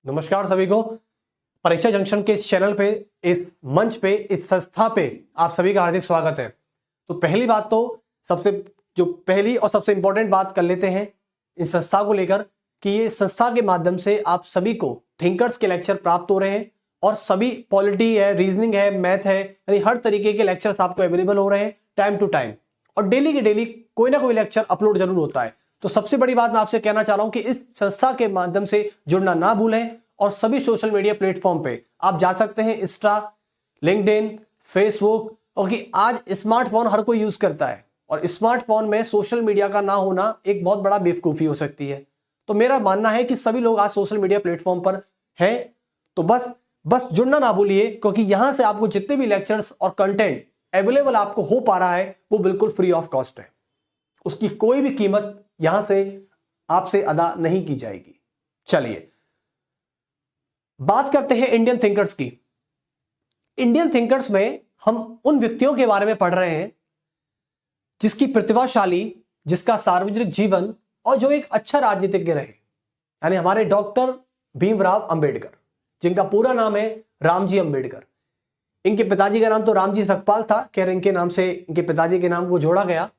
नमस्कार सभी को। परीक्षा जंक्शन के इस चैनल पे, इस मंच पे, इस संस्था पे आप सभी का हार्दिक स्वागत है। तो पहली बात तो पहली और सबसे इंपॉर्टेंट बात कर लेते हैं इस संस्था को लेकर कि ये संस्था के माध्यम से आप सभी को थिंकर्स के लेक्चर प्राप्त हो रहे हैं और सभी पॉलिटी है, रीजनिंग है, मैथ है, यानी हर तरीके के लेक्चर्स आपको अवेलेबल हो रहे हैं टाइम टू टाइम। और डेली के डेली कोई ना कोई लेक्चर अपलोड जरूर होता है। तो सबसे बड़ी बात मैं आपसे कहना चाह रहा हूं कि इस संस्था के माध्यम से जुड़ना ना भूलें और सभी सोशल मीडिया प्लेटफॉर्म पे आप जा सकते हैं, इंस्टा, लिंक्डइन, फेसबुक। क्योंकि आज स्मार्टफोन हर कोई यूज करता है और स्मार्टफोन में सोशल मीडिया का ना होना एक बहुत बड़ा बेवकूफी हो सकती है। तो मेरा मानना है कि सभी लोग आज सोशल मीडिया प्लेटफॉर्म पर हैं, तो बस जुड़ना ना भूलिए, क्योंकि यहां से आपको जितने भी लेक्चर्स और कंटेंट अवेलेबल आपको हो पा रहा है वो बिल्कुल फ्री ऑफ कॉस्ट है। उसकी कोई भी कीमत यहां से आपसे अदा नहीं की जाएगी। चलिए बात करते हैं इंडियन थिंकर्स की। इंडियन थिंकर्स में हम उन व्यक्तियों के बारे में पढ़ रहे हैं जिसकी प्रतिभाशाली, जिसका सार्वजनिक जीवन और जो एक अच्छा राजनीतिज्ञ रहे, यानी हमारे डॉक्टर भीमराव अंबेडकर, जिनका पूरा नाम है रामजी अंबेडकर। इनके पिताजी का नाम तो रामजी सकपाल था, खैर इनके नाम से इनके पिताजी के नाम को जोड़ा गया।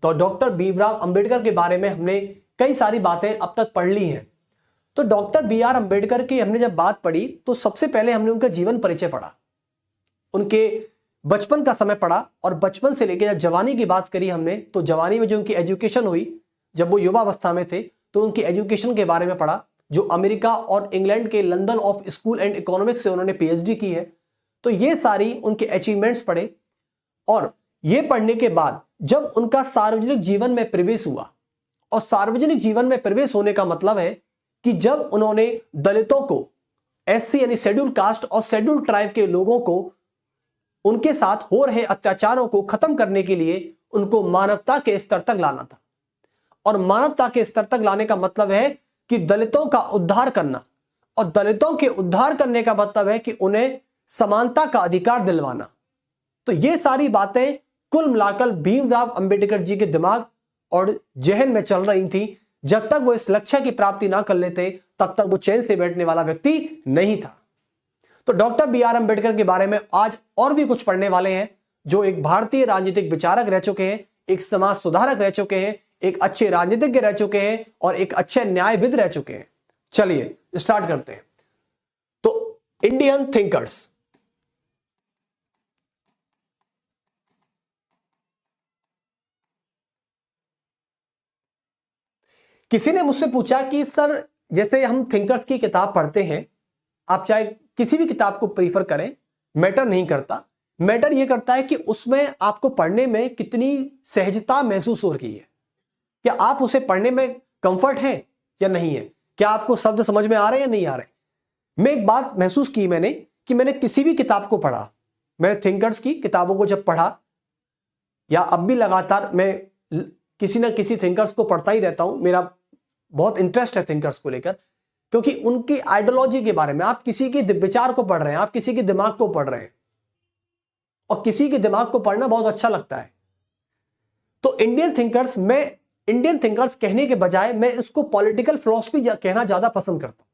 तो डॉक्टर भीमराव अंबेडकर के बारे में हमने कई सारी बातें अब तक पढ़ ली हैं। तो डॉक्टर बी आर अंबेडकर की हमने जब बात पढ़ी तो सबसे पहले हमने उनका जीवन परिचय पढ़ा, उनके बचपन का समय पढ़ा और बचपन से लेकर जब जवानी की बात करी हमने, तो जवानी में जो उनकी एजुकेशन हुई, जब वो युवावस्था में थे, तो उनकी एजुकेशन के बारे में पढ़ा, जो अमेरिका और इंग्लैंड के London of school and economics से उन्होंने पीएचडी की है। तो ये सारी उनके अचीवमेंट्स पढ़े और ये पढ़ने के बाद जब उनका सार्वजनिक जीवन में प्रवेश हुआ, और सार्वजनिक जीवन में प्रवेश होने का मतलब है कि जब उन्होंने दलितों को, एससी यानी शेड्यूल कास्ट और शेड्यूल ट्राइब के लोगों को, उनके साथ हो रहे अत्याचारों को खत्म करने के लिए उनको मानवता के स्तर तक लाना था। और मानवता के स्तर तक लाने का मतलब है कि दलितों का उद्धार करना, और दलितों के उद्धार करने का मतलब है कि उन्हें समानता का अधिकार दिलवाना। तो ये सारी बातें कुल मिलाकर भीमराव अंबेडकर जी के दिमाग और जहन में चल रही थी। जब तक वो इस लक्ष्य की प्राप्ति ना कर लेते तब तक वो चैन से बैठने वाला व्यक्ति नहीं था। तो डॉक्टर बी आर अंबेडकर के बारे में आज और भी कुछ पढ़ने वाले हैं, जो एक भारतीय राजनीतिक विचारक रह चुके हैं, एक समाज सुधारक रह चुके हैं, एक अच्छे राजनीतिज्ञ रह चुके हैं और एक अच्छे न्यायविद रह चुके हैं। चलिए स्टार्ट करते हैं। तो इंडियन थिंकर्स, किसी ने मुझसे पूछा कि सर जैसे हम थिंकर्स की किताब पढ़ते हैं, आप चाहे किसी भी किताब को प्रीफर करें, मैटर नहीं करता। मैटर यह करता है कि उसमें आपको पढ़ने में कितनी सहजता महसूस हो रही है, क्या आप उसे पढ़ने में कंफर्ट है या नहीं है, क्या आपको शब्द समझ में आ रहे हैं या नहीं आ रहे। मैं एक बात महसूस की मैंने कि मैंने किसी भी किताब को पढ़ा, मैंने थिंकर्स की किताबों को जब पढ़ा, या अब भी लगातार मैं किसी ना किसी थिंकर्स को पढ़ता ही रहता हूं, मेरा बहुत इंटरेस्ट है थिंकर्स को लेकर, क्योंकि उनकी आइडियोलॉजी के बारे में, आप किसी के विचार को पढ़ रहे हैं, आप किसी के दिमाग को पढ़ रहे हैं, और किसी के दिमाग को पढ़ना बहुत अच्छा लगता है। तो इंडियन थिंकर्स, मैं इंडियन थिंकर्स कहने के बजाय मैं इसको पॉलिटिकल फिलॉसफी कहना ज्यादा पसंद करता हूं,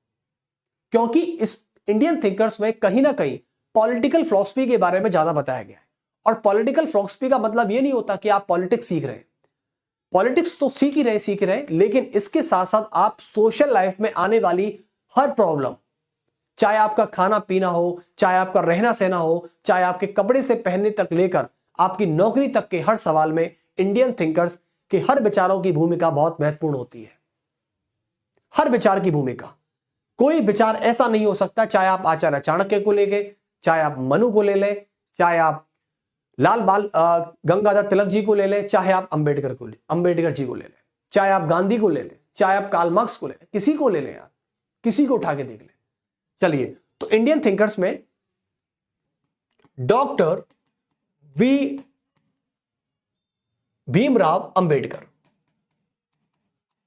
क्योंकि इस इंडियन थिंकर्स में कहीं ना कहीं पॉलिटिकल फिलॉसफी के बारे में ज्यादा बताया गया है। और पॉलिटिकल फिलॉसफी का मतलब यह नहीं होता कि आप पॉलिटिक्स सीख रहे हैं, पॉलिटिक्स तो सीख ही रहे, लेकिन इसके साथ साथ आप सोशल लाइफ में आने वाली हर प्रॉब्लम, चाहे आपका खाना पीना हो, चाहे आपका रहना सहना हो, चाहे आपके कपड़े से पहनने तक लेकर आपकी नौकरी तक के हर सवाल में इंडियन थिंकर्स के हर विचारों की भूमिका बहुत महत्वपूर्ण होती है। हर विचार की भूमिका, कोई विचार ऐसा नहीं हो सकता, चाहे आप आचार्य चाणक्य को लेके, चाहे आप मनु को ले लें, चाहे आप गंगाधर तिलक जी को ले लें, चाहे आप अंबेडकर जी को ले लें, चाहे आप गांधी को ले लें, चाहे आप कार्ल मार्क्स को ले लें, किसी को ले लें यार, किसी को उठा के देख लें। चलिए, तो इंडियन थिंकर्स में डॉक्टर भीमराव अंबेडकर,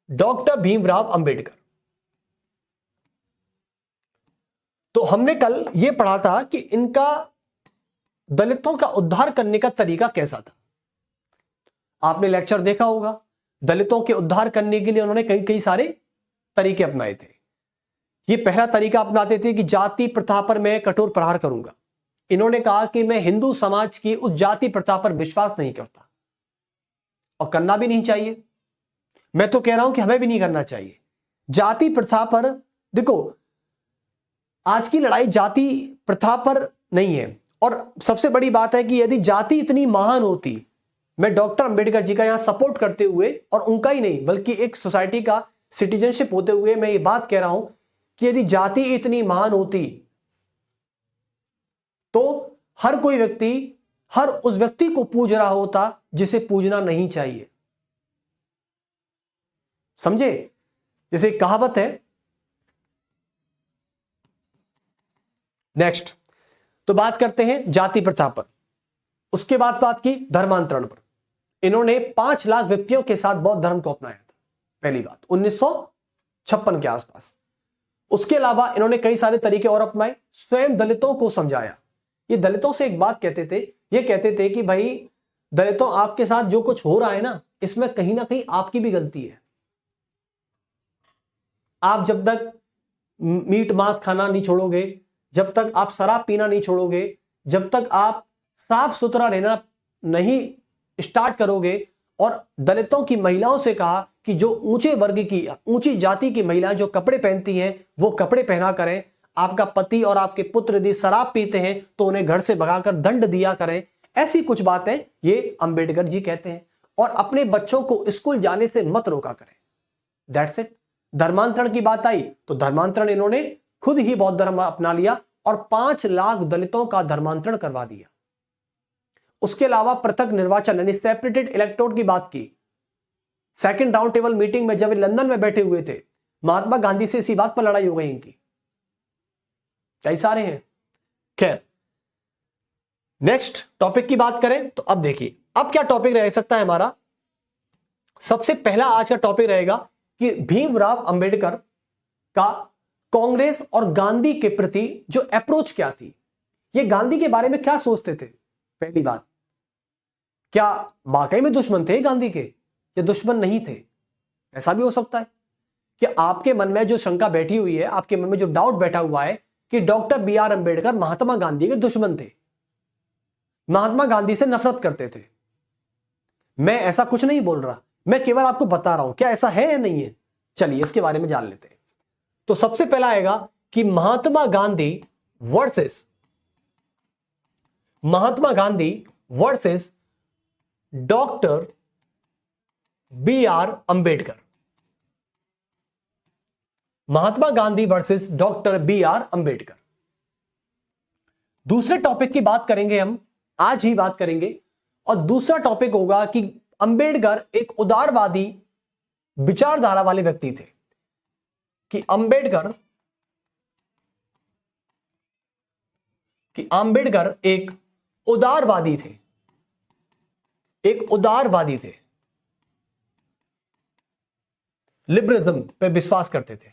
डॉक्टर भीमराव अंबेडकर। तो हमने कल यह पढ़ा था कि इनका दलितों का उद्धार करने का तरीका कैसा था। आपने लेक्चर देखा होगा, दलितों के उद्धार करने के लिए उन्होंने कई सारे तरीके अपनाए थे। ये पहला तरीका अपनाते थे कि जाति प्रथा पर मैं कठोर प्रहार करूंगा। इन्होंने कहा कि मैं हिंदू समाज की उस जाति प्रथा पर विश्वास नहीं करता और करना भी नहीं चाहिए। मैं तो कह रहा हूं कि हमें भी नहीं करना चाहिए जाति प्रथा पर। देखो, आज की लड़ाई जाति प्रथा पर नहीं है। और सबसे बड़ी बात है कि यदि जाति इतनी महान होती, मैं डॉक्टर अंबेडकर जी का यहां सपोर्ट करते हुए, और उनका ही नहीं बल्कि एक सोसाइटी का सिटीजनशिप होते हुए मैं ये बात कह रहा हूं कि यदि जाति इतनी महान होती तो हर कोई व्यक्ति हर उस व्यक्ति को पूज रहा होता जिसे पूजना नहीं चाहिए। समझे? जैसे कहावत है। नेक्स्ट तो बात करते हैं जाति प्रथा पर। उसके बाद बात की धर्मांतरण पर। इन्होंने 5 लाख व्यक्तियों के साथ बौद्ध धर्म को अपनाया था, पहली बात 1956 के आसपास। उसके अलावा इन्होंने कई सारे तरीके और अपनाए, स्वयं दलितों को समझाया। ये दलितों से एक बात कहते थे, ये कहते थे कि भाई दलितों, आपके साथ जो कुछ हो रहा है ना, इसमें कहीं ना कहीं आपकी भी गलती है। आप जब तक मीट मांस खाना नहीं छोड़ोगे, जब तक आप शराब पीना नहीं छोड़ोगे, जब तक आप साफ सुथरा रहना नहीं स्टार्ट करोगे। और दलितों की महिलाओं से कहा कि जो ऊंचे वर्ग की, ऊंची जाति की महिलाएं जो कपड़े पहनती हैं वो कपड़े पहना करें। आपका पति और आपके पुत्र यदि शराब पीते हैं तो उन्हें घर से भगाकर दंड दिया करें। ऐसी कुछ बातें ये अंबेडकर जी कहते हैं। और अपने बच्चों को स्कूल जाने से मत रोका करें। That's it. धर्मांतरण की बात आई तो धर्मांतरण इन्होंने खुद ही बौद्ध धर्म अपना लिया और 5 लाख दलितों का धर्मांतरण करवा दिया। उसके अलावा पृथक निर्वाचन यानी सेपरेटेड इलेक्टोरेट की बात की। सेकंड राउंड टेबल मीटिंग में जब लंदन में बैठे हुए थे, महात्मा गांधी से इसी बात पर लड़ाई हो गई इनकी। कई सारे हैं। खैर, नेक्स्ट टॉपिक की बात करें तो अब देखिए, अब क्या टॉपिक रह सकता है हमारा। सबसे पहला आज का टॉपिक रहेगा कि भीमराव अंबेडकर का कांग्रेस और गांधी के प्रति जो अप्रोच क्या थी। ये गांधी के बारे में क्या सोचते थे। पहली बात, क्या वाकई में दुश्मन थे गांधी के या दुश्मन नहीं थे। ऐसा भी हो सकता है कि आपके मन में जो शंका बैठी हुई है, आपके मन में जो डाउट बैठा हुआ है कि डॉक्टर बी.आर. अंबेडकर महात्मा गांधी के दुश्मन थे, महात्मा गांधी से नफरत करते थे। मैं ऐसा कुछ नहीं बोल रहा, मैं केवल आपको बता रहा हूं क्या ऐसा है या नहीं है। चलिए इसके बारे में जान लेते हैं। तो सबसे पहला आएगा कि Mahatma Gandhi versus doctor B R. Ambedkar. Mahatma Gandhi versus doctor B R. Ambedkar. दूसरे टॉपिक की बात करेंगे हम, आज ही बात करेंगे। और दूसरा टॉपिक होगा कि अंबेडकर एक उदारवादी विचारधारा वाले व्यक्ति थे। कि अंबेडकर एक उदारवादी थे, लिबरलिज्म पे विश्वास करते थे।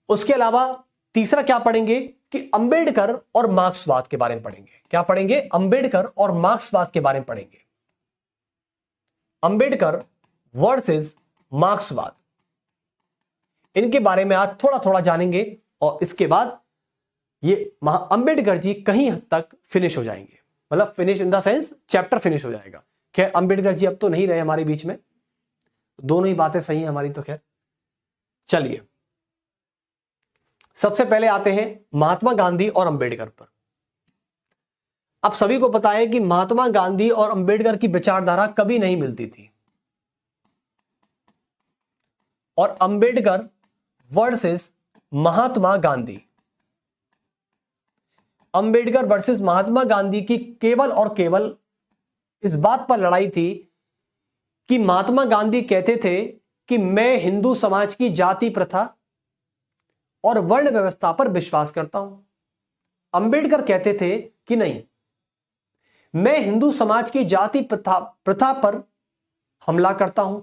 उसके अलावा तीसरा क्या पढ़ेंगे कि अंबेडकर और मार्क्सवाद के बारे में पढ़ेंगे। क्या पढ़ेंगे? अंबेडकर और मार्क्सवाद के बारे में पढ़ेंगे। अंबेडकर वर्सेस मार्क्सवाद, इनके बारे में आज थोड़ा थोड़ा जानेंगे। और इसके बाद ये अंबेडकर जी कहीं हद तक फिनिश हो जाएंगे, मतलब finish in the sense chapter finish हो जाएगा। खैर, अंबेडकर जी अब तो नहीं रहे हमारे बीच में, दोनों ही बातें सही हैं हमारी। तो खैर चलिए, सबसे पहले आते हैं महात्मा गांधी और अंबेडकर पर। अब सभी को पता है कि महात्मा गांधी और अंबेडकर की विचारधारा कभी नहीं मिलती थी। और अंबेडकर वर्सेस महात्मा गांधी, अंबेडकर वर्सेस महात्मा गांधी की केवल और केवल इस बात पर लड़ाई थी कि महात्मा गांधी कहते थे कि मैं हिंदू समाज की जाति प्रथा और वर्ण व्यवस्था पर विश्वास करता हूं। अंबेडकर कहते थे कि नहीं, मैं हिंदू समाज की जाति प्रथा पर हमला करता हूं,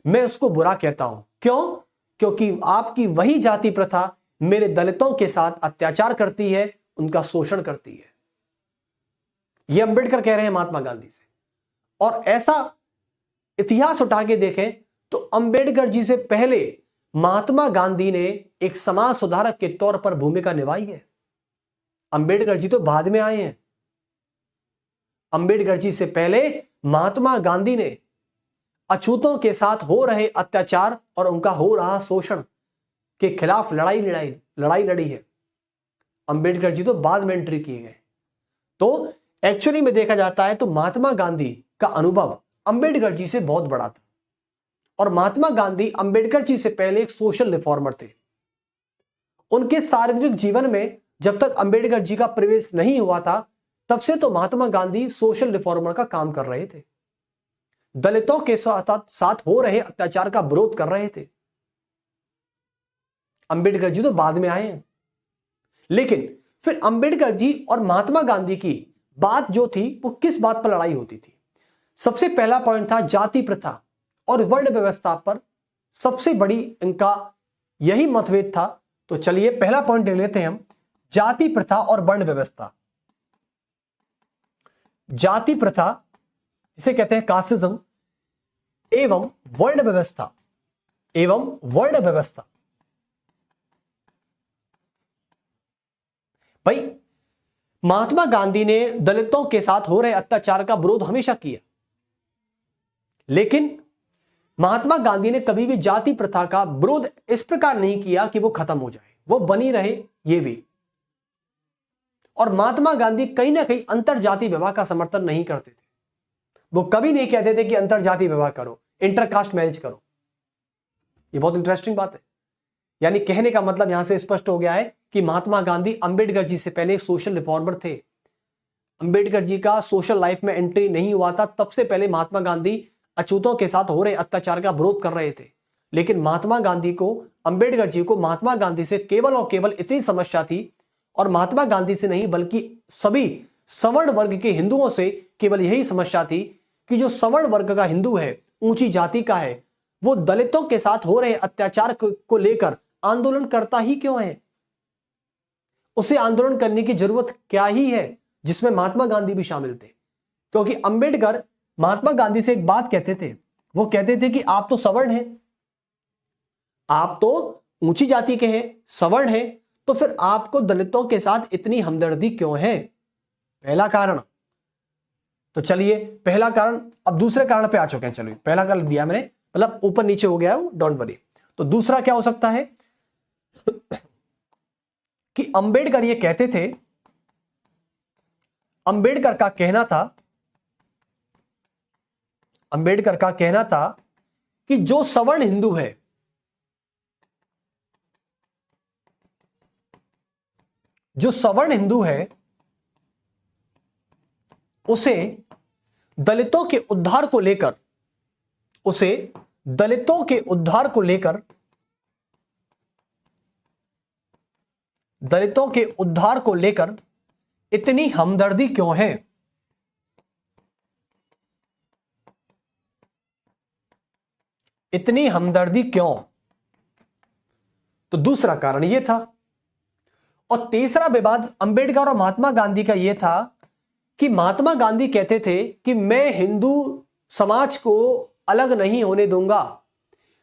मैं उसको बुरा कहता हूं। क्यों? क्योंकि आपकी वही जाति प्रथा मेरे दलितों के साथ अत्याचार करती है, उनका शोषण करती है। यह अंबेडकर कह रहे हैं महात्मा गांधी से। और ऐसा इतिहास उठा के देखें तो अंबेडकर जी से पहले महात्मा गांधी ने एक समाज सुधारक के तौर पर भूमिका निभाई है। अंबेडकर जी तो बाद में आए हैं। अंबेडकर जी से पहले महात्मा गांधी ने अछूतों के साथ हो रहे अत्याचार और उनका हो रहा शोषण के खिलाफ लड़ाई लड़ी है। अंबेडकर जी तो बाद में एंट्री किए गए। तो एक्चुअली में देखा जाता है तो महात्मा गांधी का अनुभव अंबेडकर जी से बहुत बड़ा था, और महात्मा गांधी अंबेडकर जी से पहले एक सोशल रिफॉर्मर थे। उनके सार्वजनिक जीवन में जब तक अंबेडकर जी का प्रवेश नहीं हुआ था, तब से तो महात्मा गांधी सोशल रिफॉर्मर का काम कर रहे थे। दलितों के साथ हो रहे अत्याचार का विरोध कर रहे थे। अंबेडकर जी तो बाद में आए हैं, लेकिन फिर अंबेडकर जी और महात्मा गांधी की बात जो थी वो किस बात पर लड़ाई होती थी? सबसे पहला पॉइंट था जाति प्रथा और वर्ण व्यवस्था पर सबसे बड़ी इनका यही मतभेद था। तो चलिए पहला पॉइंट ले लेते हैं हम, जाति प्रथा और वर्ण व्यवस्था। जाति प्रथा इसे कहते हैं कास्टिज्म, एवं वर्ण व्यवस्था भाई महात्मा गांधी ने दलितों के साथ हो रहे अत्याचार का विरोध हमेशा किया, लेकिन महात्मा गांधी ने कभी भी जाति प्रथा का विरोध इस प्रकार नहीं किया कि वो खत्म हो जाए, वो बनी रहे ये भी। और महात्मा गांधी कहीं ना कहीं अंतर जाति विवाह का समर्थन नहीं करते थे। वो कभी नहीं कहते थे कि अंतर जाति विवाह करो, इंटरकास्ट मैरिज करो। ये बहुत इंटरेस्टिंग बात है। यानी कहने का मतलब यहां से स्पष्ट हो गया है कि महात्मा गांधी अंबेडकर जी से पहले सोशल रिफॉर्मर थे। अंबेडकर जी का सोशल लाइफ में एंट्री नहीं हुआ था, तब से पहले महात्मा गांधी अछूतों के साथ हो रहे अत्याचार का विरोध कर रहे थे। लेकिन महात्मा गांधी को, अंबेडकर जी को महात्मा गांधी से केवल और केवल इतनी समस्या थी, और महात्मा गांधी से नहीं बल्कि सभी सवर्ण वर्ग के हिंदुओं से केवल यही समस्या थी कि जो सवर्ण वर्ग का हिंदू है, ऊंची जाति का है, वो दलितों के साथ हो रहे अत्याचार को लेकर आंदोलन करता ही क्यों है? उसे आंदोलन करने की जरूरत क्या ही है, जिसमें महात्मा गांधी भी शामिल थे। क्योंकि अंबेडकर महात्मा गांधी से एक बात कहते थे, वो कहते थे कि आप तो सवर्ण हैं, आप तो ऊंची जाति के हैं, सवर्ण हैं, तो फिर आपको दलितों के साथ इतनी हमदर्दी क्यों है? पहला कारण। तो चलिए पहला कारण, अब दूसरे कारण पे आ चुके हैं। चलिए पहला कारण दिया मैंने, मतलब ऊपर नीचे हो गया है, डोंट वरी। तो दूसरा क्या हो सकता है कि अंबेडकर ये कहते थे, अंबेडकर का कहना था कि जो सवर्ण हिंदू है, उसे दलितों के उद्धार को लेकर इतनी हमदर्दी क्यों है? इतनी हमदर्दी क्यों? तो दूसरा कारण यह था। और तीसरा विवाद अंबेडकर और महात्मा गांधी का यह था कि महात्मा गांधी कहते थे कि मैं हिंदू समाज को अलग नहीं होने दूंगा,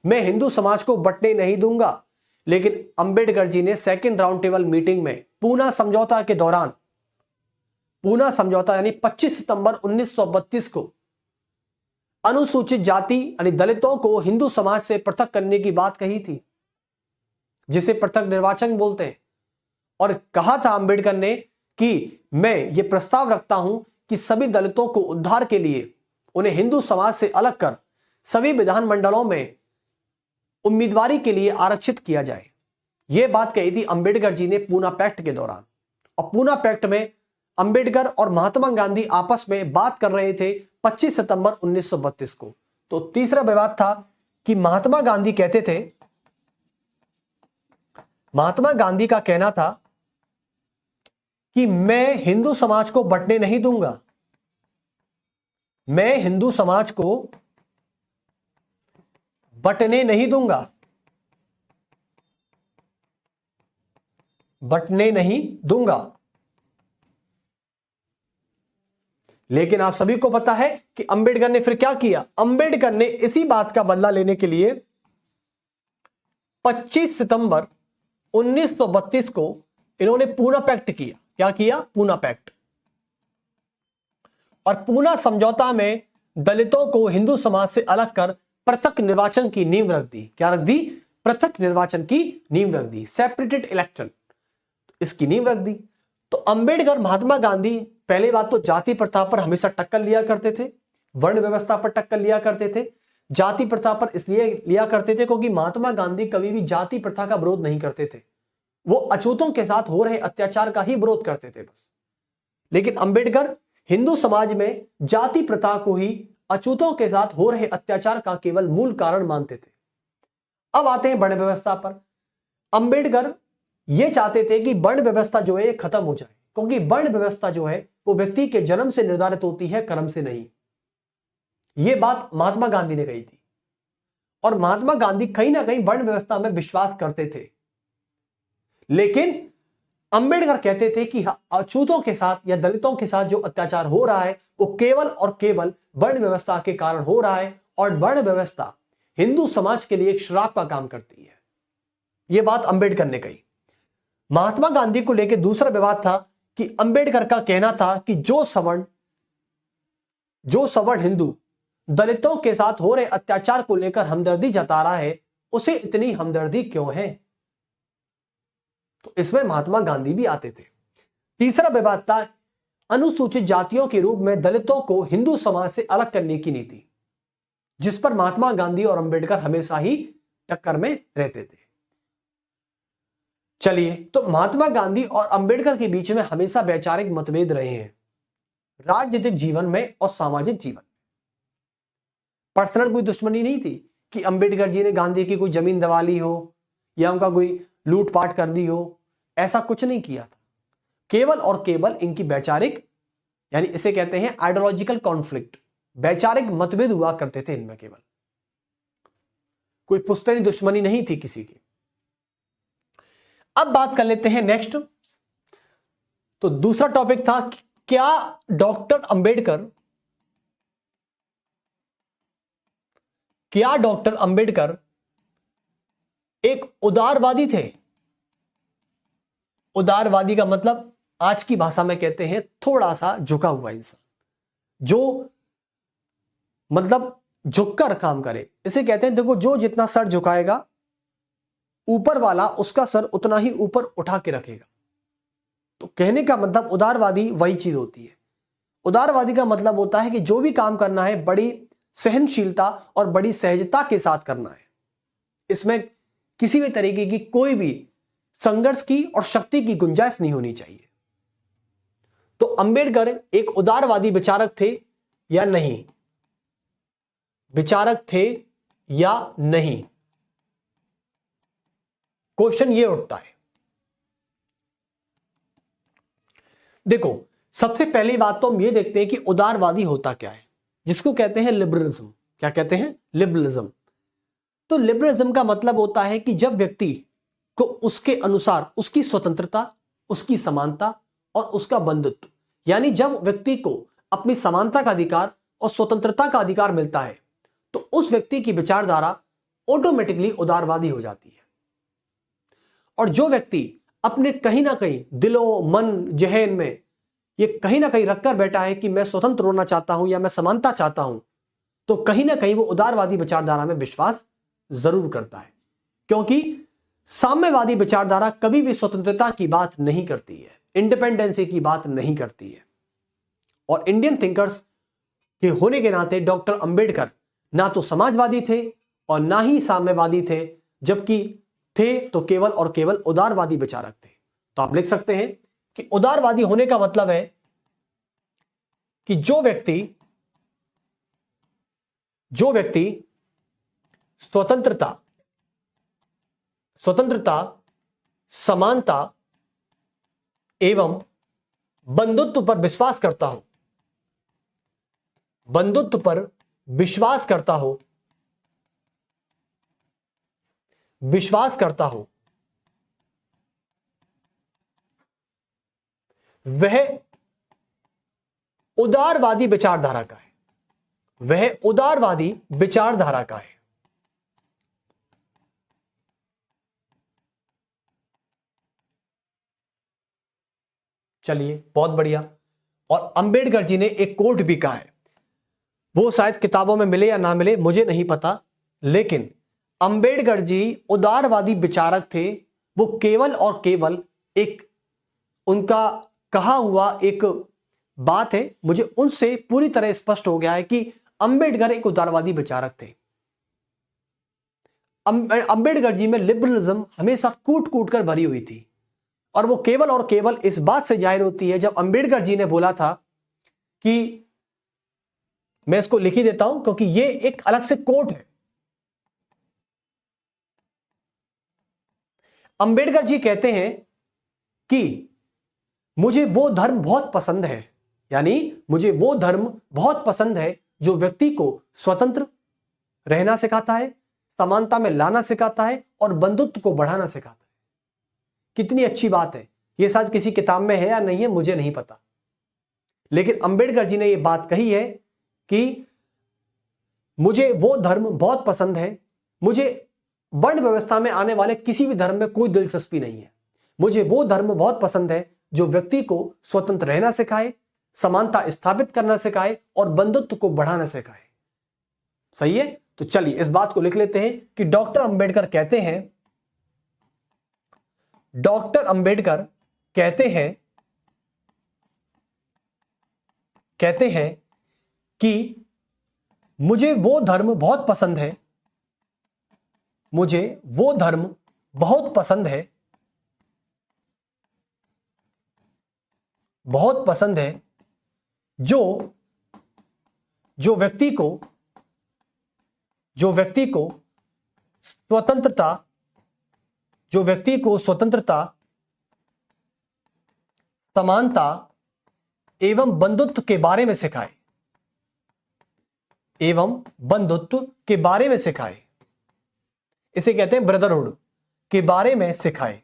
मैं हिंदू समाज को बंटने नहीं दूंगा। लेकिन अंबेडकर जी ने सेकंड राउंड टेबल मीटिंग में पूना समझौता के दौरान, पूना समझौता यानी 25 सितंबर 1932 को, अनुसूचित जाति यानी दलितों को हिंदू समाज से पृथक करने की बात कही थी, जिसे पृथक निर्वाचन बोलते हैं। और कहा था अंबेडकर ने कि मैं ये प्रस्ताव रखता हूं कि सभी दलितों को उद्धार के लिए उन्हें हिंदू समाज से अलग कर सभी विधानमंडलों में उम्मीदवारी के लिए आरक्षित किया जाए। यह बात कही थी अंबेडकर जी ने पूना पैक्ट के दौरान। और पूना पैक्ट में अंबेडकर और महात्मा गांधी आपस में बात कर रहे थे 25 सितंबर 1932 को। तो तीसरा विवाद था कि महात्मा गांधी कहते थे, महात्मा गांधी का कहना था कि मैं हिंदू समाज को बंटने नहीं दूंगा, मैं हिंदू समाज को बंटने नहीं दूंगा, बंटने नहीं दूंगा। लेकिन आप सभी को पता है कि अंबेडकर ने फिर क्या किया? अंबेडकर ने इसी बात का बदला लेने के लिए 25 सितंबर 1932 को इन्होंने पूना पैक्ट किया। क्या किया? पूना पैक्ट। और पूना समझौता में दलितों को हिंदू समाज से अलग कर पृथक निर्वाचन की नींव रख दी। क्या रख दी? पृथक निर्वाचन की नींव रख दी, सेपरेटेड इलेक्शन, इसकी नींव रख दी। तो अंबेडकर, महात्मा गांधी पहले बात तो जाति प्रथा पर हमेशा टक्कर लिया करते थे, वर्ण व्यवस्था पर टक्कर लिया करते थे। जाति प्रथा पर इसलिए लिया करते थे क्योंकि महात्मा गांधी कभी भी जाति प्रथा का विरोध नहीं करते थे, वो अछूतों के साथ हो रहे अत्याचार का ही विरोध करते थे बस। लेकिन अंबेडकर हिंदू समाज में जाति प्रथा को ही अछूतों के साथ हो रहे अत्याचार का केवल मूल कारण मानते थे। अब आते हैं वर्ण व्यवस्था पर। अंबेडकर यह चाहते थे कि वर्ण व्यवस्था जो है खत्म हो जाए, क्योंकि वर्ण व्यवस्था जो है वो व्यक्ति के जन्म से निर्धारित होती है, कर्म से नहीं। यह बात महात्मा गांधी ने कही थी, और महात्मा गांधी कहीं ना कहीं वर्ण व्यवस्था में विश्वास करते थे। लेकिन अंबेडकर कहते थे कि अछूतों के साथ या दलितों के साथ जो अत्याचार हो रहा है वो केवल और केवल वर्ण व्यवस्था के कारण हो रहा है, और वर्ण व्यवस्था हिंदू समाज के लिए एक श्राप का काम करती है। यह बात अंबेडकर ने कही। महात्मा गांधी को लेकर दूसरा विवाद था कि अंबेडकर का कहना था कि जो सवर्ण हिंदू दलितों के साथ हो रहे अत्याचार को लेकर हमदर्दी जता रहा है, उसे इतनी हमदर्दी क्यों है? तो इसमें महात्मा गांधी भी आते थे। तीसरा विवाद था अनुसूचित जातियों के रूप में दलितों को हिंदू समाज से अलग करने की नीति, जिस पर महात्मा गांधी और अंबेडकर हमेशा ही टक्कर में रहते थे। चलिए, तो महात्मा गांधी और अंबेडकर के बीच में हमेशा वैचारिक मतभेद रहे हैं, राजनीतिक जीवन में और सामाजिक जीवन में। पर्सनल कोई दुश्मनी नहीं थी कि अंबेडकर जी ने गांधी की कोई जमीन दबा ली हो या उनका कोई लूटपाट कर दी हो, ऐसा कुछ नहीं किया था। केवल और केवल इनकी वैचारिक, यानी इसे कहते हैं आइडियोलॉजिकल कॉन्फ्लिक्ट, वैचारिक मतभेद हुआ करते थे इनमें, केवल कोई पुश्तैनी दुश्मनी नहीं थी किसी की। अब बात कर लेते हैं नेक्स्ट। तो दूसरा टॉपिक था क्या डॉक्टर अंबेडकर एक उदारवादी थे? उदारवादी का मतलब आज की भाषा में कहते हैं थोड़ा सा झुका हुआ इंसान, जो मतलब झुककर काम करे, इसे कहते हैं। देखो, जो जितना सर झुकाएगा ऊपर वाला उसका सर उतना ही ऊपर उठा के रखेगा। तो कहने का मतलब उदारवादी वही चीज होती है। उदारवादी का मतलब होता है कि जो भी काम करना है बड़ी सहनशीलता और बड़ी सहजता के साथ करना है, इसमें किसी भी तरीके की कोई भी संघर्ष की और शक्ति की गुंजाइश नहीं होनी चाहिए। तो अंबेडकर एक उदारवादी विचारक थे या नहीं? विचारक थे या नहीं, क्वेश्चन ये उठता है। देखो, सबसे पहली बात तो हम ये देखते हैं कि उदारवादी होता क्या है, जिसको कहते हैं लिबरलिज्म। क्या कहते हैं? लिबरलिज्म। तो लिबरलिज्म का मतलब होता है कि जब व्यक्ति को उसके अनुसार उसकी स्वतंत्रता, उसकी समानता और उसका बंधुत्व, यानी जब व्यक्ति को अपनी समानता का अधिकार और स्वतंत्रता का अधिकार मिलता है, तो उस व्यक्ति की विचारधारा ऑटोमेटिकली उदारवादी हो जाती है। और जो व्यक्ति अपने कहीं ना कहीं दिलो मन जहन में ये कहीं ना कहीं रखकर बैठा है कि मैं स्वतंत्र होना चाहता हूं या मैं समानता चाहता हूं, तो कहीं ना कहीं वो उदारवादी विचारधारा में विश्वास जरूर करता है, क्योंकि साम्यवादी विचारधारा कभी भी स्वतंत्रता की बात नहीं करती है, इंडिपेंडेंसी की बात नहीं करती है। और इंडियन थिंकर्स के होने के नाते डॉक्टर अंबेडकर ना तो समाजवादी थे और ना ही साम्यवादी थे, जबकि थे तो केवल और केवल उदारवादी विचारक थे। तो आप लिख सकते हैं कि उदारवादी होने का मतलब है कि जो व्यक्ति स्वतंत्रता, समानता एवं बंधुत्व पर विश्वास करता हो, वह उदारवादी विचारधारा का है। चलिए बहुत बढ़िया। और अंबेडकर जी ने एक कोट भी कहा है, वो शायद किताबों में मिले या ना मिले मुझे नहीं पता, लेकिन अंबेडकर जी उदारवादी विचारक थे। वो केवल और केवल एक उनका कहा हुआ एक बात है, मुझे उनसे पूरी तरह स्पष्ट हो गया है कि अंबेडकर एक उदारवादी विचारक थे। अंबेडकर जी में लिबरलिज्म हमेशा कूट कूट कर भरी हुई थी, और वो केवल और केवल इस बात से जाहिर होती है जब अंबेडकर जी ने बोला था कि, मैं इसको लिख ही देता हूं क्योंकि ये एक अलग से कोट है। अंबेडकर जी कहते हैं कि मुझे वो धर्म बहुत पसंद है, यानी मुझे वो धर्म बहुत पसंद है जो व्यक्ति को स्वतंत्र रहना सिखाता है, समानता में लाना सिखाता है और बंधुत्व को बढ़ाना सिखाता है। कितनी अच्छी बात है। यह शायद किसी किताब में है या नहीं है मुझे नहीं पता, लेकिन अंबेडकर जी ने यह बात कही है कि मुझे वो धर्म बहुत पसंद है, मुझे वर्ण व्यवस्था में आने वाले किसी भी धर्म में कोई दिलचस्पी नहीं है, मुझे वो धर्म बहुत पसंद है जो व्यक्ति को स्वतंत्र रहना सिखाए, समानता स्थापित करना सिखाए और बंधुत्व को बढ़ाना सिखाए। सही है? तो चलिए इस बात को लिख लेते हैं कि डॉक्टर अंबेडकर कहते हैं, डॉक्टर अंबेडकर कहते हैं कि मुझे वो धर्म बहुत पसंद है, मुझे वो धर्म बहुत पसंद है, बहुत पसंद है जो व्यक्ति को स्वतंत्रता, समानता एवं बंधुत्व के बारे में सिखाए, इसे कहते हैं ब्रदरहुड के बारे में सिखाए।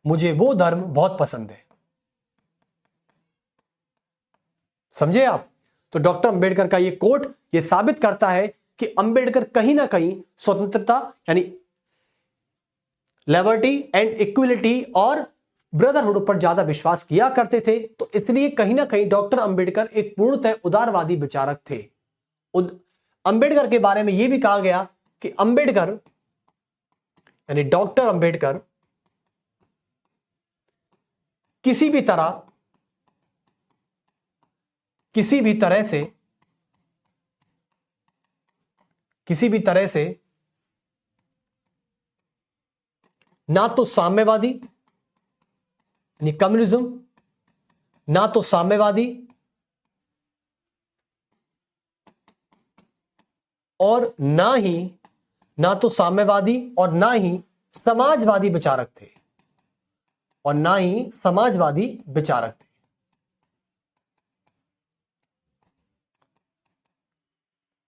मुझे वो धर्म बहुत पसंद है। समझे आप? तो डॉक्टर अंबेडकर का ये कोट ये साबित करता है कि अंबेडकर कहीं ना कहीं स्वतंत्रता यानी लिबर्टी एंड इक्वलिटी और ब्रदरहुड पर ज्यादा विश्वास किया करते थे। तो इसलिए कहीं ना कहीं डॉक्टर अंबेडकर एक पूर्णतः उदारवादी विचारक थे। अंबेडकर के बारे में यह भी कहा गया कि अंबेडकर यानी डॉक्टर अंबेडकर किसी भी तरह से ना तो साम्यवादी यानी कम्युनिज्म, ना तो साम्यवादी और ना ही समाजवादी विचारक थे,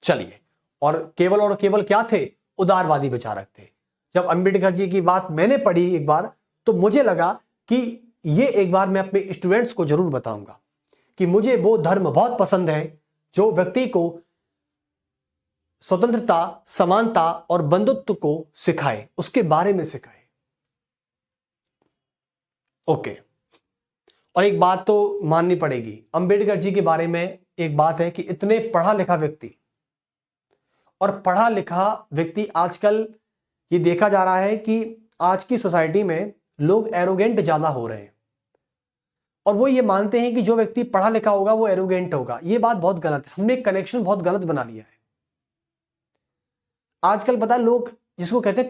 चलिए, और केवल क्या थे? उदारवादी विचारक थे। जब अंबेडकर जी की बात मैंने पढ़ी एक बार तो मुझे लगा कि ये एक बार मैं अपने स्टूडेंट्स को जरूर बताऊंगा कि मुझे वो धर्म बहुत पसंद है जो व्यक्ति को स्वतंत्रता, समानता और बंधुत्व को सिखाए, उसके बारे में सिखाए। ओके, और एक बात तो माननी पड़ेगी अंबेडकर जी के बारे में, एक बात है कि इतने पढ़ा लिखा व्यक्ति आजकल ये देखा जा रहा है कि आज की सोसाइटी में लोग एरोगेंट ज्यादा हो रहे हैं, और वो ये मानते हैं कि जो व्यक्ति पढ़ा लिखा होगा वो एरोगेंट होगा। ये बात बहुत गलत है। हमने एक कनेक्शन बहुत गलत बना लिया है। आजकल पता है लोग जिसको कहते हैं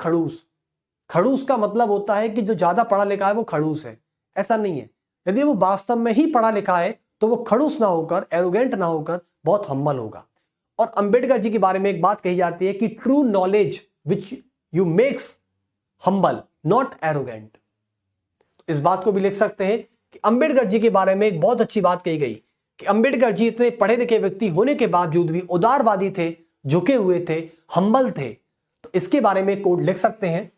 खड़ूस का मतलब होता है कि जो ज्यादा पढ़ा लिखा है वो खड़ूस है। ऐसा नहीं है। यदि वो वास्तव में ही पढ़ा लिखा है तो वो खड़ूस ना होकर, एरोगेंट ना होकर बहुत हम्बल होगा। और अंबेडकर जी के बारे में एक बात कही जाती है कि true knowledge which you makes humble not arrogant. इस बात को भी लिख सकते हैं कि अंबेडकर जी के बारे में एक बहुत अच्छी बात कही गई कि अंबेडकर जी इतने पढ़े लिखे व्यक्ति होने के बावजूद भी उदारवादी थे, झुके हुए थे, हम्बल थे। तो इसके बारे में कोड लिख सकते हैं।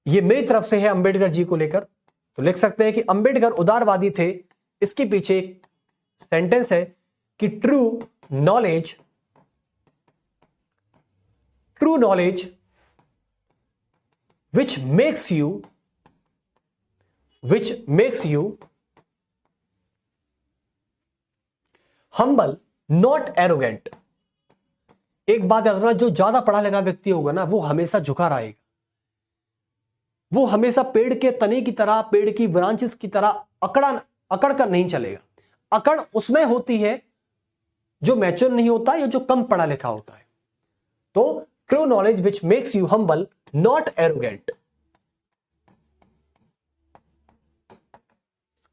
ये मेरी तरफ से है अंबेडकर जी को लेकर, तो लिख सकते हैं कि अंबेडकर उदारवादी थे। इसके पीछे एक सेंटेंस है कि true knowledge which makes you which makes you humble not arrogant. एक बात याद रखना, जो ज्यादा पढ़ा लिखा व्यक्ति होगा ना, वो हमेशा झुका रहेगा, वो हमेशा पेड़ के तने की तरह, पेड़ की ब्रांचेस की तरह अकड़ कर नहीं चलेगा। अकड़ उसमें होती है जो मैच्योर नहीं होता या जो कम पढ़ा लिखा होता है। तो true knowledge which makes you humble not arrogant.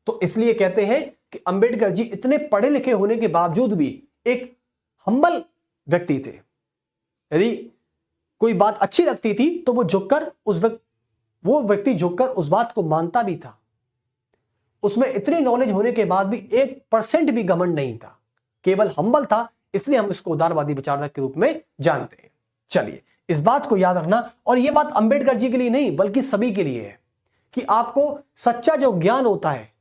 तो इसलिए कहते हैं कि अंबेडकर जी इतने पढ़े लिखे होने के बावजूद भी एक हम्बल व्यक्ति थे। यदि कोई बात अच्छी लगती थी तो वो व्यक्ति झुककर उस बात को मानता भी था। उसमें इतनी नॉलेज होने के बाद भी 1% भी घमंड नहीं था, केवल हम्बल था। इसलिए हम इसको उदारवादी विचारधारा के रूप में जानते हैं। चलिए, इस बात को याद रखना, और यह बात अंबेडकर जी के लिए नहीं बल्कि सभी के लिए है कि आपको सच्चा जो ज्ञान होता है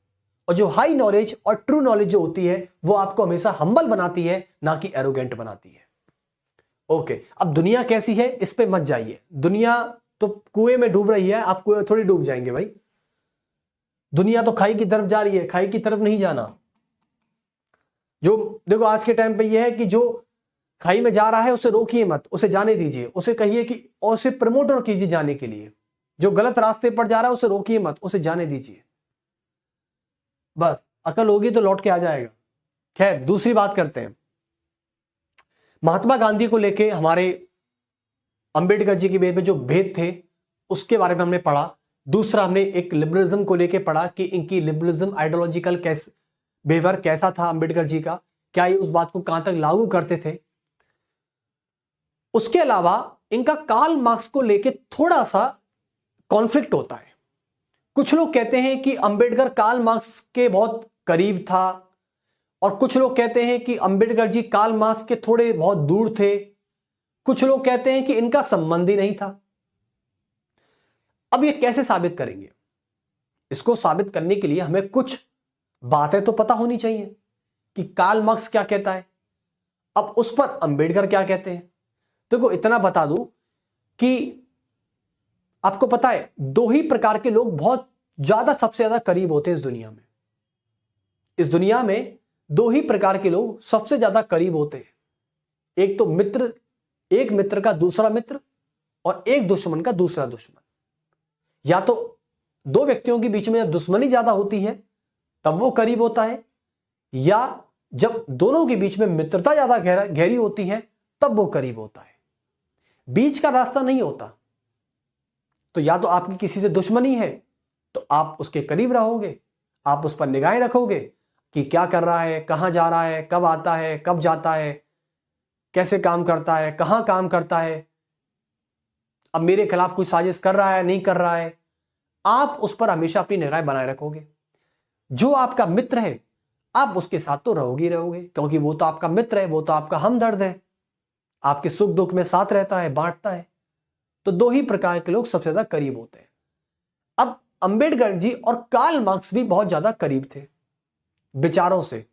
और जो हाई नॉलेज और ट्रू नॉलेज जो होती है वो आपको हमेशा हम्बल बनाती है, ना कि एरोगेंट बनाती है। ओके, अब दुनिया कैसी है इस पे मत जाइए। दुनिया तो कुएं में डूब रही है, आप कुएं में थोड़ी डूब जाएंगे भाई। दुनिया तो खाई की तरफ जा रही है, खाई की तरफ नहीं जाना। जो देखो आज के टाइम पे ये है कि जो खाई में जा रहा है उसे रोकिए मत, उसे जाने दीजिए, उसे कहिए कि, और उसे प्रमोट और कीजिए जाने के लिए। जो गलत रास्ते पर जा रहा है उसे रोकिए मत, उसे जाने दीजिए। बस अकल होगी तो लौट के आ जाएगा। खैर, दूसरी बात करते हैं। महात्मा गांधी को लेके हमारे अंबेडकर जी के बीच में जो भेद थे उसके बारे में हमने पढ़ा। दूसरा, हमने एक लिबरलिज्म को लेके पढ़ा कि इनकी लिबरलिज्म आइडियोलॉजिकल बिहेवियर कैसा था अंबेडकर जी का, क्या ये उस बात को कहां तक लागू करते थे। उसके अलावा इनका कार्ल मार्क्स को लेके थोड़ा सा कॉन्फ्लिक्ट होता है। कुछ लोग कहते हैं कि अंबेडकर कार्ल मार्क्स के बहुत करीब था, और कुछ लोग कहते हैं कि अंबेडकर जी कार्ल मार्क्स के थोड़े बहुत दूर थे। कुछ लोग कहते हैं कि इनका संबंध ही नहीं था। अब ये कैसे साबित करेंगे? इसको साबित करने के लिए हमें कुछ बातें तो पता होनी चाहिए कि कार्ल मार्क्स क्या कहता है, अब उस पर अंबेडकर क्या कहते हैं। देखो, इतना बता दूं कि आपको पता है दो ही प्रकार के लोग बहुत ज्यादा, सबसे ज्यादा करीब होते हैं इस दुनिया में। इस दुनिया में दो ही प्रकार के लोग सबसे ज्यादा करीब होते हैं। एक तो मित्र, एक मित्र का दूसरा मित्र, और एक दुश्मन का दूसरा दुश्मन। या तो दो व्यक्तियों के बीच में जब दुश्मनी ज्यादा होती है तब वो करीब होता है, या जब दोनों के बीच में मित्रता ज्यादा गहरी होती है तब वो करीब होता है। बीच का रास्ता नहीं होता। तो या तो आपकी किसी से दुश्मनी है तो आप उसके करीब रहोगे, आप उस पर निगाहें रखोगे कि क्या कर रहा है, कहां जा रहा है, कब आता है, कब जाता है, कैसे काम करता है, कहां काम करता है, अब मेरे खिलाफ कोई साजिश कर रहा है, नहीं कर रहा है। आप उस पर हमेशा अपनी निगाहें बनाए रखोगे। जो आपका मित्र है आप उसके साथ तो रहोगे रहोगे, क्योंकि वो तो आपका मित्र है, वो तो आपका हमदर्द है, आपके सुख दुख में साथ रहता है, बांटता है। तो दो ही प्रकार के लोग सबसे ज्यादा करीब होते हैं। अब अंबेडकर जी और कार्ल मार्क्स भी बहुत ज्यादा करीब थे विचारों से।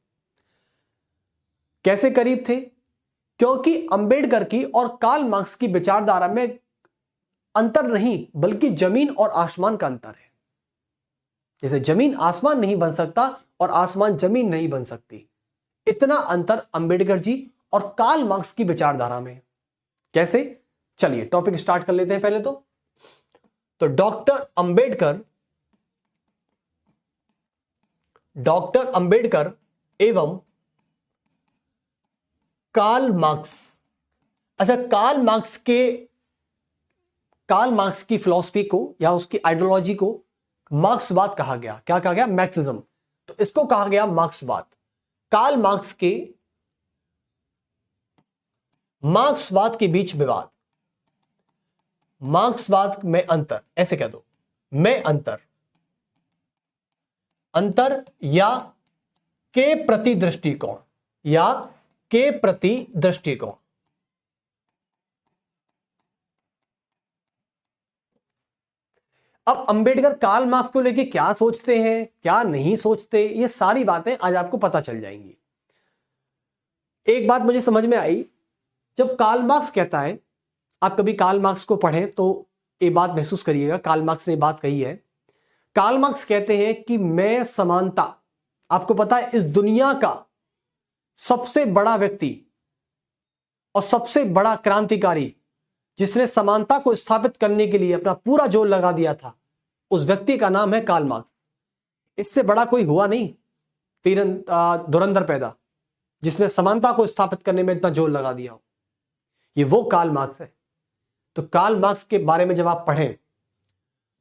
कैसे करीब थे? क्योंकि अंबेडकर की और कार्ल मार्क्स की विचारधारा में अंतर नहीं बल्कि जमीन और आसमान का अंतर है। जैसे जमीन आसमान नहीं बन सकता और आसमान जमीन नहीं बन सकती, इतना अंतर अंबेडकर जी और कार्ल मार्क्स की विचारधारा में। कैसे? चलिए टॉपिक स्टार्ट कर लेते हैं पहले तो डॉक्टर अंबेडकर एवं कार्ल मार्क्स। अच्छा, कार्ल मार्क्स की फिलॉसफी को या उसकी आइडियोलॉजी को मार्क्सवाद कहा गया। क्या कहा गया? मार्क्सिज्म। तो इसको कहा गया मार्क्सवाद। कार्ल मार्क्स के मार्क्सवाद के बीच विवाद, मार्क्सवाद में अंतर, ऐसे कह दो, में अंतर या के प्रति दृष्टिकोण, या के प्रति दृष्टिकोण। अब अंबेडकर कार्ल मार्क्स को लेके क्या सोचते हैं, क्या नहीं सोचते, ये सारी बातें आज आपको पता चल जाएंगी। एक बात मुझे समझ में आई, जब कार्ल मार्क्स कहता है, आप कभी कार्ल मार्क्स को पढ़ें तो ये बात महसूस करिएगा, कार्ल मार्क्स ने बात कही है कार्ल मार्क्स कहते हैं कि मैं समानता, आपको पता है इस दुनिया का सबसे बड़ा व्यक्ति और सबसे बड़ा क्रांतिकारी जिसने समानता को स्थापित करने के लिए अपना पूरा जोर लगा दिया था, उस व्यक्ति का नाम है कार्ल मार्क्स। इससे बड़ा कोई हुआ नहीं धुरंधर पैदा जिसने समानता को स्थापित करने में इतना जोर लगा दिया हो, ये वो कार्ल मार्क्स है। तो कार्ल मार्क्स के बारे में जब आप पढ़ें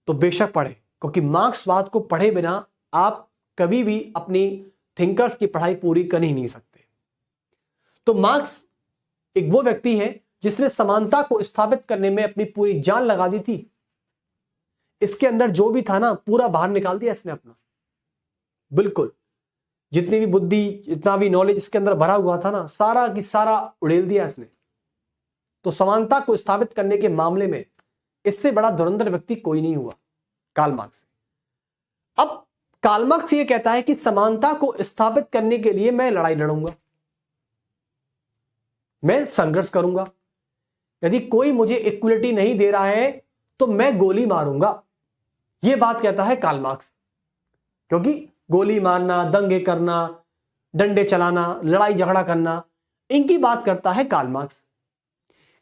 तो बेशक पढ़ें, क्योंकि मार्क्सवाद को पढ़े बिना आप कभी भी अपनी थिंकर्स की पढ़ाई पूरी कर ही नहीं सकते। तो मार्क्स एक वो व्यक्ति है जिसने समानता को स्थापित करने में अपनी पूरी जान लगा दी थी। इसके अंदर जो भी था ना पूरा बाहर निकाल दिया इसने अपना, बिल्कुल जितनी भी बुद्धि जितना भी नॉलेज इसके अंदर भरा हुआ था ना, सारा की सारा उड़ेल दिया इसने। तो समानता को स्थापित करने के मामले में इससे बड़ा धुरंधर व्यक्ति कोई नहीं हुआ, कार्ल मार्क्स। अब कार्ल मार्क्स ये कहता है कि समानता को स्थापित करने के लिए मैं लड़ाई लड़ूंगा, मैं संघर्ष करूंगा। यदि कोई मुझे इक्वलिटी नहीं दे रहा है तो मैं गोली मारूंगा, यह बात कहता है कार्ल मार्क्स। क्योंकि गोली मारना, दंगे करना, डंडे चलाना, लड़ाई झगड़ा करना, इनकी बात करता है कार्ल मार्क्स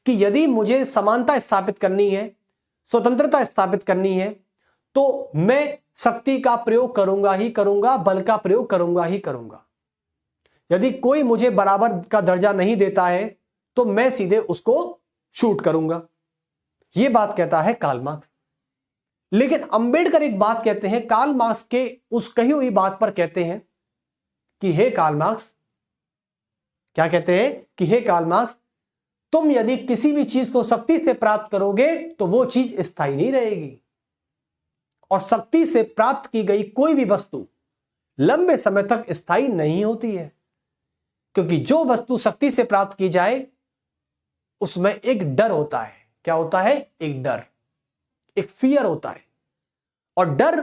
कि यदि मुझे समानता स्थापित करनी है, स्वतंत्रता स्थापित करनी है, तो मैं शक्ति का प्रयोग करूंगा ही करूंगा, बल का प्रयोग करूंगा ही करूंगा। यदि कोई मुझे बराबर का दर्जा नहीं देता है तो मैं सीधे उसको शूट करूंगा, यह बात कहता है कार्ल मार्क्स। लेकिन अंबेडकर एक बात कहते हैं, कार्ल मार्क्स के उस कही हुई बात पर कहते हैं कि हे कार्ल मार्क्स, क्या कहते हैं कि हे कार्ल मार्क्स, तुम यदि किसी भी चीज को शक्ति से प्राप्त करोगे तो वो चीज स्थायी नहीं रहेगी, और शक्ति से प्राप्त की गई कोई भी वस्तु लंबे समय तक स्थायी नहीं होती है। क्योंकि जो वस्तु शक्ति से प्राप्त की जाए उसमें एक डर होता है। क्या होता है? एक डर, एक फियर होता है, और डर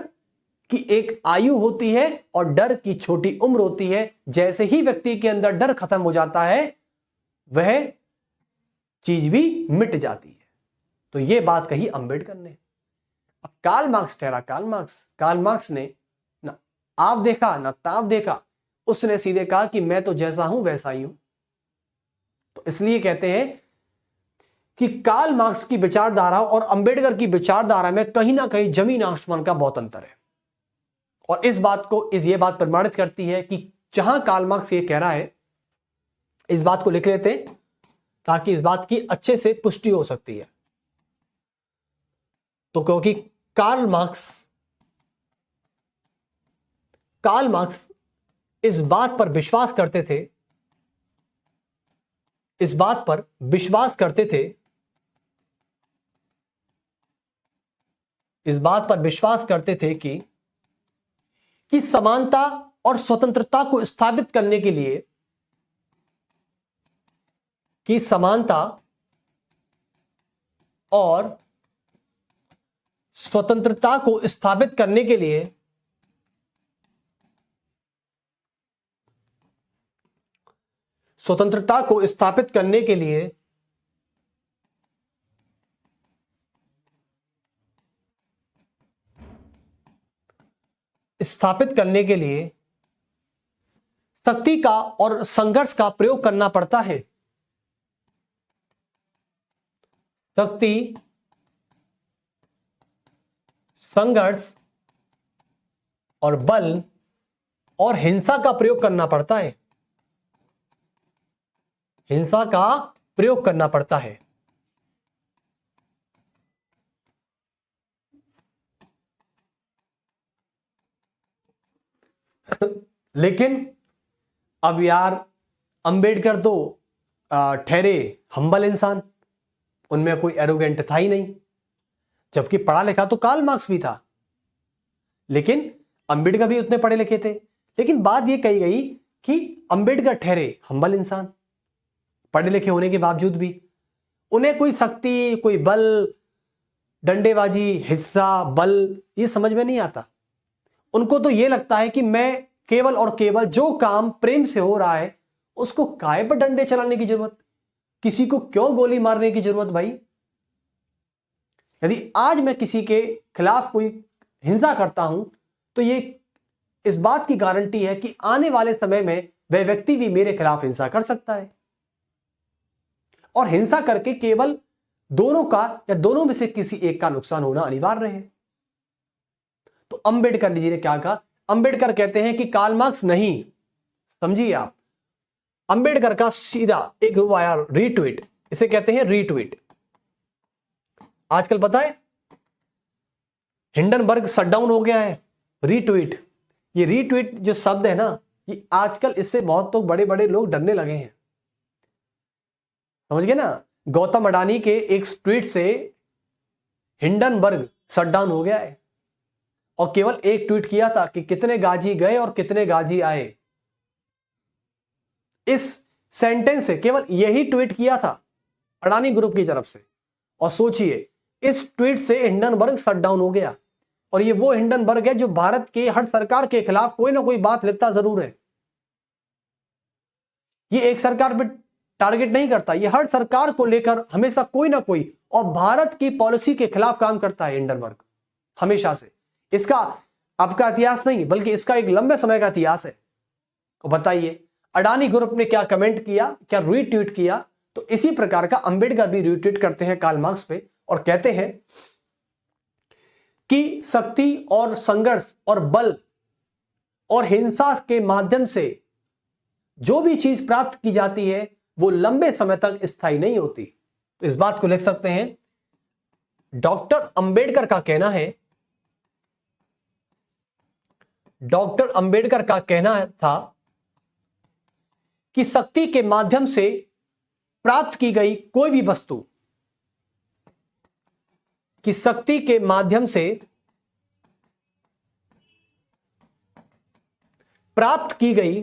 की एक आयु होती है और डर की छोटी उम्र होती है। जैसे ही व्यक्ति के अंदर डर खत्म हो जाता है वह चीज भी मिट जाती है। तो यह बात कही अंबेडकर ने। अब कार्ल मार्क्स ठहरा कार्ल मार्क्स ने ना आप देखा ना ताप देखा, उसने सीधे कहा कि मैं तो जैसा हूं वैसा ही हूं। तो इसलिए कहते हैं कि कार्ल मार्क्स की विचारधारा और अंबेडकर की विचारधारा में कहीं ना कहीं जमीन आसमान का बहुत अंतर है। और इस बात को ये बात प्रमाणित करती है कि जहां कार्ल मार्क्स ये कह रहा है, इस बात को लिख लेते हैं ताकि इस बात की अच्छे से पुष्टि हो सकती है। तो क्योंकि कार्ल मार्क्स इस बात पर विश्वास करते थे, कि समानता और स्वतंत्रता को स्थापित करने के लिए, शक्ति का और संघर्ष का प्रयोग करना पड़ता है। शक्ति, संघर्ष और बल और हिंसा का प्रयोग करना पड़ता है। लेकिन अब यार अंबेडकर तो ठहरे हम्बल इंसान, उनमें कोई एरोगेंट था ही नहीं, जबकि पढ़ा लिखा तो कार्ल मार्क्स भी था, लेकिन अंबेडकर भी उतने पढ़े लिखे थे। लेकिन बात यह कही गई कि अंबेडकर ठहरे हम्बल इंसान, पढ़े लिखे होने के बावजूद भी उन्हें कोई शक्ति, कोई बल, डंडेबाजी, हिस्सा, बल ये समझ में नहीं आता। उनको तो यह लगता है कि मैं केवल और केवल जो काम प्रेम से हो रहा है उसको काहे पर डंडे चलाने की जरूरत, किसी को क्यों गोली मारने की जरूरत भाई। यदि आज मैं किसी के खिलाफ कोई हिंसा करता हूं तो ये इस बात की गारंटी है कि आने वाले समय में वह व्यक्ति भी मेरे खिलाफ हिंसा कर सकता है, और हिंसा करके केवल दोनों का या दोनों में से किसी एक का नुकसान होना अनिवार्य है। तो अंबेडकर जी ने क्या कहा? अंबेडकर कहते हैं कि कार्ल मार्क्स नहीं, समझिए आप, अंबेडकर का सीधा एक वो आया रीट्वीट, इसे कहते हैं रीट्वीट। आजकल पता है हिंडनबर्ग शटडाउन हो गया है, रीट्वीट। ये रीट्वीट जो शब्द है ना, ये आजकल इससे बहुत तो बड़े बड़े लोग डरने लगे हैं, समझ गए ना। गौतम अडानी के एक ट्वीट से हिंडनबर्ग शटडाउन हो गया है, और केवल एक ट्वीट किया था कि कितने गाजी गए और कितने गाजी आए। इस सेंटेंस से केवल यही ट्वीट किया था अडानी ग्रुप की तरफ से, और सोचिए इस ट्वीट से हिंडनबर्ग शटडाउन हो गया। और ये वो हिंडनबर्ग है जो भारत के हर सरकार के खिलाफ कोई ना कोई बात लिखता जरूर है। ये एक सरकार पे टारगेट नहीं करता, ये हर सरकार को लेकर हमेशा कोई ना कोई और भारत की पॉलिसी के खिलाफ काम करता है हिंडनबर्ग, हमेशा से। इसका अब का इतिहास नहीं, बल्कि इसका एक लंबे समय का इतिहास है। तो बताइए अडानी ग्रुप ने क्या कमेंट किया, क्या रीट्वीट किया? तो इसी प्रकार का अंबेडकर भी रीट्वीट करते हैं कार्ल मार्क्स पे, और कहते हैं कि शक्ति और संघर्ष और बल और हिंसा के माध्यम से जो भी चीज प्राप्त की जाती है वो लंबे समय तक स्थायी नहीं होती। तो इस बात को लिख सकते हैं, डॉक्टर अंबेडकर का कहना है, डॉक्टर अंबेडकर का कहना था कि शक्ति के माध्यम से प्राप्त की गई कोई भी वस्तु, कि शक्ति के माध्यम से प्राप्त की गई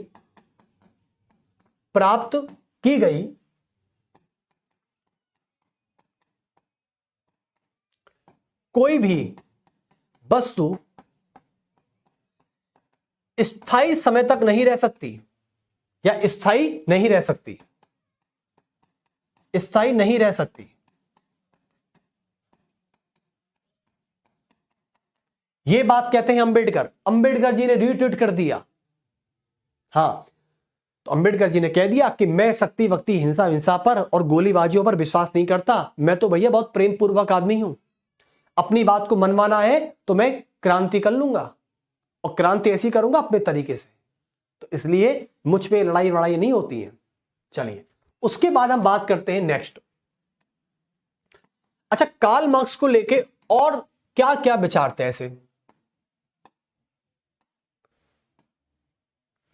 कोई भी वस्तु स्थायी समय तक नहीं रह सकती, या स्थायी नहीं रह सकती, स्थायी नहीं रह सकती। यह बात कहते हैं अंबेडकर। अंबेडकर जी ने रीट्वीट कर दिया। हां, तो अंबेडकर जी ने कह दिया कि मैं शक्ति वक्ति हिंसा पर और गोलीबाजियों पर विश्वास नहीं करता, मैं तो भैया बहुत प्रेम पूर्वक आदमी हूं। अपनी बात को मनवाना है तो मैं क्रांति कर लूंगा, और क्रांति ऐसी करूंगा अपने तरीके से। तो इसलिए मुझ पे लड़ाई वड़ाई नहीं होती है। चलिए उसके बाद हम बात करते हैं नेक्स्ट। अच्छा, कार्ल मार्क्स को लेके और क्या क्या विचार थे ऐसे,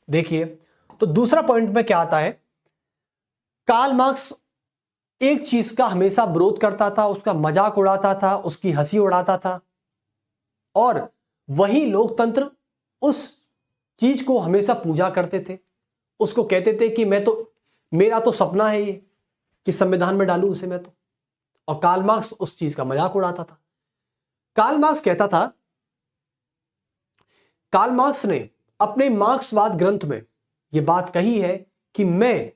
देखिए। तो दूसरा पॉइंट में क्या आता है, कार्ल मार्क्स एक चीज का हमेशा विरोध करता था, उसका मजाक उड़ाता था, उसकी हंसी उड़ाता था, और वही लोकतंत्र उस चीज को हमेशा पूजा करते थे। उसको कहते थे कि मेरा तो सपना है ये कि संविधान में डालूं उसे मैं तो, और कार्ल मार्क्स उस चीज का मजाक उड़ाता था। कार्ल मार्क्स कहता था, कार्ल मार्क्स ने अपने मार्क्सवाद ग्रंथ में यह बात कही है कि मैं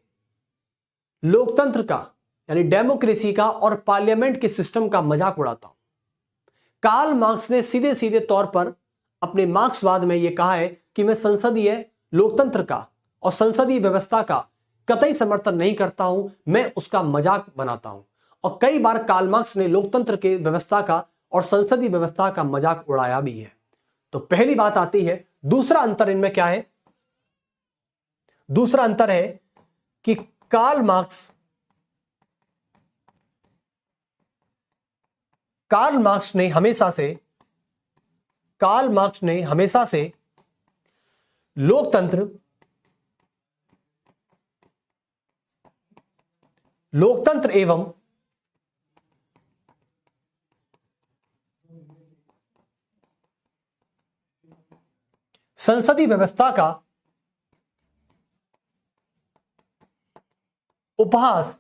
लोकतंत्र का यानी डेमोक्रेसी का और पार्लियामेंट के सिस्टम का मजाक उड़ाता हूं। कार्ल मार्क्स ने सीधे सीधे तौर पर अपने मार्क्सवाद में यह कहा है कि मैं संसदीय लोकतंत्र का और संसदीय व्यवस्था का कतई समर्थन नहीं करता हूं, मैं उसका मजाक बनाता हूं। और कई बार कार्ल मार्क्स ने लोकतंत्र के व्यवस्था का और संसदीय व्यवस्था का मजाक उड़ाया भी है। तो पहली बात आती है, दूसरा अंतर इनमें क्या है? दूसरा अंतर है कि कार्ल मार्क्स ने हमेशा से लोकतंत्र एवं संसदीय व्यवस्था का उपहास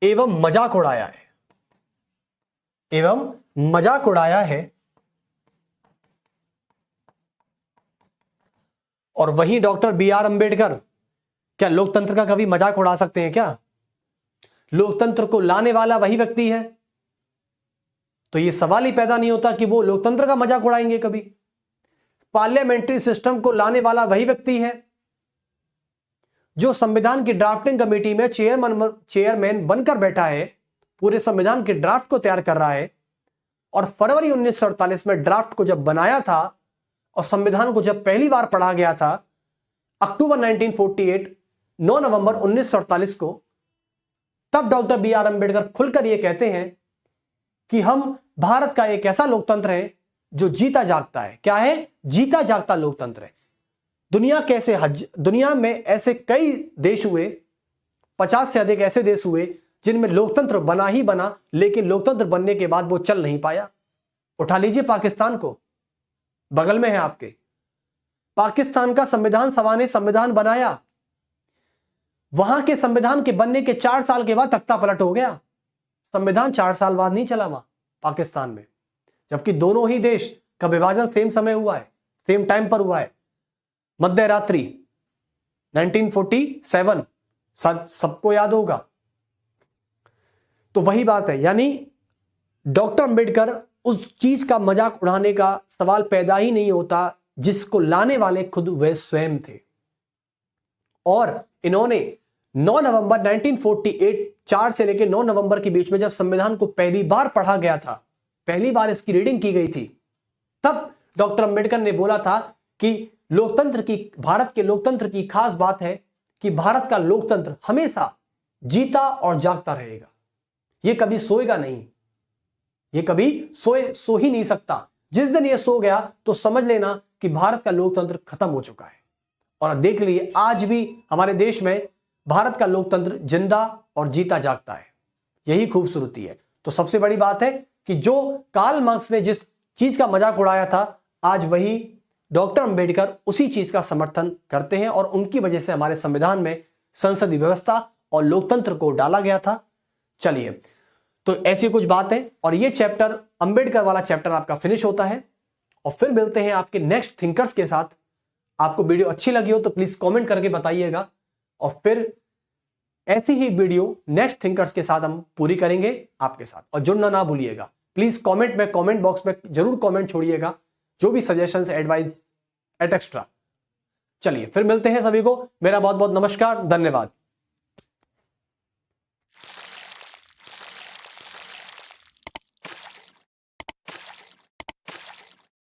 एवं मजाक उड़ाया है, और वहीं डॉक्टर बी आर अंबेडकर क्या लोकतंत्र का कभी मजाक उड़ा सकते हैं क्या? लोकतंत्र को लाने वाला वही व्यक्ति है, तो ये सवाल ही पैदा नहीं होता कि वो लोकतंत्र का मजाक उड़ाएंगे कभी। पार्लियामेंट्री सिस्टम को लाने वाला वही व्यक्ति है जो संविधान की ड्राफ्टिंग कमेटी में चेयरमैन बनकर बैठा है, पूरे संविधान के ड्राफ्ट को तैयार कर रहा है। और फरवरी 1948 में ड्राफ्ट को जब बनाया था और संविधान को जब पहली बार पढ़ा गया था अक्टूबर 1948, 9 नवंबर 1948 को, तब डॉक्टर बी आर अंबेडकर खुलकर यह कहते हैं कि हम भारत का एक ऐसा लोकतंत्र है जो जीता जागता है। क्या है? जीता जागता लोकतंत्र है। दुनिया में ऐसे कई देश हुए, 50 से अधिक ऐसे देश हुए जिनमें लोकतंत्र बना ही बना, लेकिन लोकतंत्र बनने के बाद वो चल नहीं पाया। उठा लीजिए पाकिस्तान को, बगल में है आपके। पाकिस्तान का संविधान सभा ने संविधान बनाया, वहां के संविधान के बनने के 4 साल के बाद तख्ता पलट हो गया। संविधान 4 साल बाद नहीं चला वहां पाकिस्तान में, जबकि दोनों ही देश का विभाजन सेम समय हुआ है, सेम टाइम पर हुआ है, मध्य रात्रि 1947, सबको याद होगा। तो वही बात है, यानी डॉक्टर अंबेडकर उस चीज का मजाक उड़ाने का सवाल पैदा ही नहीं होता जिसको लाने वाले खुद वे स्वयं थे। और इन्होंने 9 नवंबर 1948, 4 से लेकर 9 नवंबर के बीच में जब संविधान को पहली बार पढ़ा गया था, पहली बार इसकी रीडिंग की गई थी, तब डॉक्टर अंबेडकर ने बोला था कि भारत के लोकतंत्र की खास बात है कि भारत का लोकतंत्र हमेशा जीता और जागता रहेगा। यह कभी सोएगा नहीं, यह कभी सो ही नहीं सकता। जिस दिन यह सो गया तो समझ लेना कि भारत का लोकतंत्र खत्म हो चुका है। और देख लीजिए आज भी हमारे देश में भारत का लोकतंत्र जिंदा और जीता जागता है। यही खूबसूरती है। तो सबसे बड़ी बात है कि जो कार्ल मार्क्स ने जिस चीज का मजाक उड़ाया था, आज वही डॉक्टर अंबेडकर उसी चीज का समर्थन करते हैं और उनकी वजह से हमारे संविधान में संसदीय व्यवस्था और लोकतंत्र को डाला गया था। चलिए, तो ऐसी कुछ बात है और ये चैप्टर, अंबेडकर वाला चैप्टर आपका फिनिश होता है। और फिर मिलते हैं आपके नेक्स्ट थिंकर्स के साथ। आपको वीडियो अच्छी लगी हो तो प्लीज कमेंट करके बताइएगा और फिर ऐसी ही वीडियो नेक्स्ट थिंकर्स के साथ हम पूरी करेंगे आपके साथ। और जुड़ना ना भूलिएगा, प्लीज कमेंट बॉक्स में जरूर कमेंट छोड़िएगा, जो भी सजेशंस, एडवाइस एटसेट्रा। चलिए फिर मिलते हैं सभी को। मेरा बहुत बहुत नमस्कार, धन्यवाद।